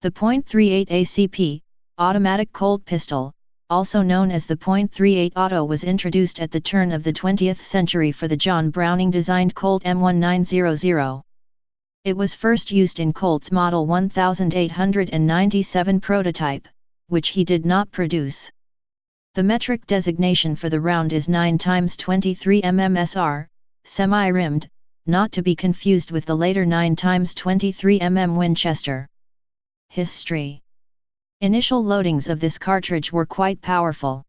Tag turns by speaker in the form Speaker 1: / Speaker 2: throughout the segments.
Speaker 1: The .38 ACP, automatic Colt pistol, also known as the .38 Auto, was introduced at the turn of the 20th century for the John Browning-designed Colt M1900. It was first used in Colt's Model 1897 prototype, which he did not produce. The metric designation for the round is 9 × 23 mmsr, semi-rimmed, not to be confused with the later 9 × 23 mm Winchester. History. Initial loadings of this cartridge were quite powerful.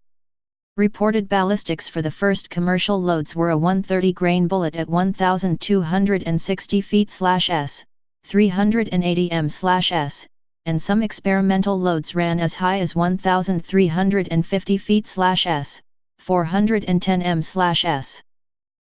Speaker 1: Reported ballistics for the first commercial loads were a 130-grain bullet at 1,260 feet/s, 380 m/s, and some experimental loads ran as high as 1,350 feet/s, 410 m/s.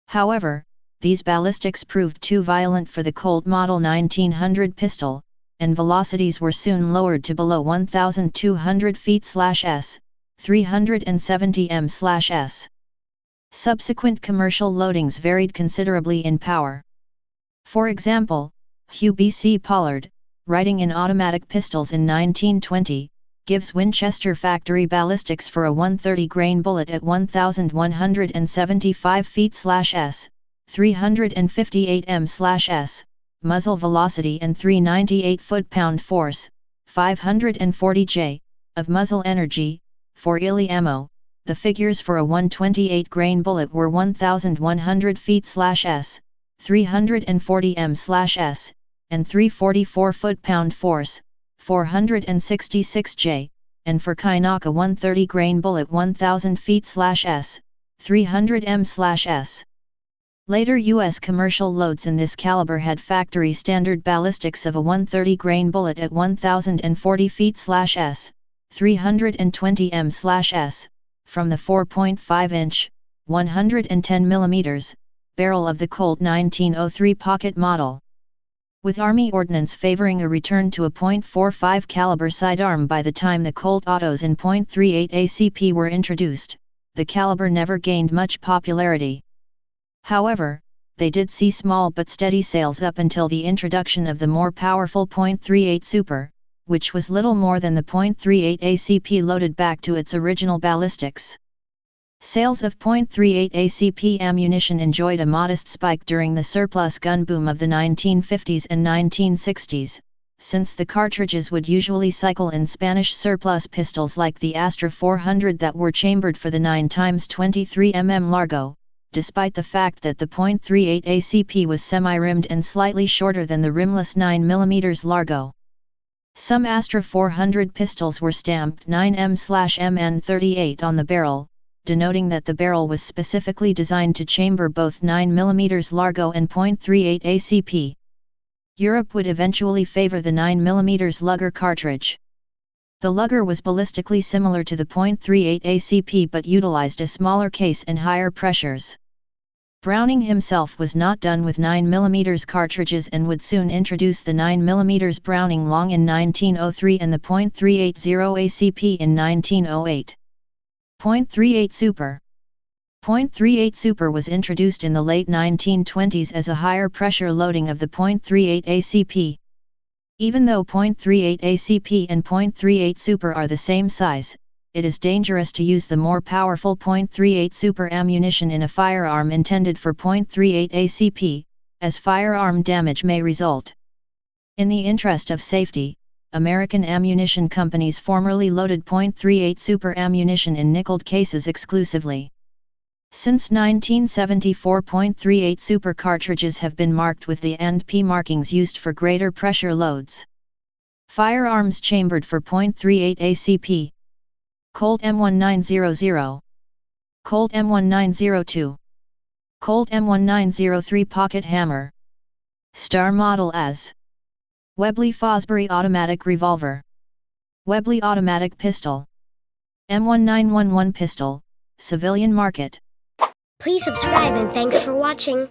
Speaker 1: However, these ballistics proved too violent for the Colt Model 1900 pistol, and velocities were soon lowered to below 1,200 feet/s, 370 m/s. Subsequent commercial loadings varied considerably in power. For example, Hugh B.C. Pollard, writing in Automatic Pistols in 1920, gives Winchester factory ballistics for a 130-grain bullet at 1,175 feet/s, 358 m/s, muzzle velocity and 398 foot-pound force, 540 J, of muzzle energy. For illy ammo, the figures for a 128-grain bullet were 1,100 feet/s, 340 m/s, and 344 foot-pound force, 466 J, and for Kynoch a 130-grain bullet 1,000 feet/s, 300 m/s. Later U.S. commercial loads in this caliber had factory standard ballistics of a 130-grain bullet at 1,040 feet/s, 320 m/s, from the 4.5-inch, 110 mm, barrel of the Colt 1903 pocket model. With Army ordnance favoring a return to a .45 caliber sidearm by the time the Colt Autos in .38 ACP were introduced, the caliber never gained much popularity. However, they did see small but steady sales up until the introduction of the more powerful .38 Super, which was little more than the .38 ACP loaded back to its original ballistics. Sales of .38 ACP ammunition enjoyed a modest spike during the surplus gun boom of the 1950s and 1960s, since the cartridges would usually cycle in Spanish surplus pistols like the Astra 400 that were chambered for the 9 × 23 mm Largo, despite the fact that the .38 ACP was semi-rimmed and slightly shorter than the rimless 9 mm Largo. Some Astra 400 pistols were stamped 9M/MN38 on the barrel, denoting that the barrel was specifically designed to chamber both 9 mm Largo and .38 ACP. Europe would eventually favor the 9 mm Luger cartridge. The Luger was ballistically similar to the .38 ACP but utilized a smaller case and higher pressures. Browning himself was not done with 9 mm cartridges and would soon introduce the 9 mm Browning Long in 1903 and the .380 ACP in 1908. .38 Super. .38 Super was introduced in the late 1920s as a higher pressure loading of the .38 ACP. Even though .38 ACP and .38 Super are the same size, it is dangerous to use the more powerful .38 Super ammunition in a firearm intended for .38 ACP, as firearm damage may result. In the interest of safety, American ammunition companies formerly loaded .38 Super ammunition in nickeled cases exclusively. Since 1974, .38 Super cartridges have been marked with the &P markings used for greater pressure loads. Firearms chambered for .38 ACP. Colt M1900, Colt M1902, Colt M1903 Pocket Hammer. Star model as Webley Fosbury Automatic Revolver, Webley Automatic Pistol, M1911 Pistol, Civilian Market.
Speaker 2: Please subscribe and thanks for watching.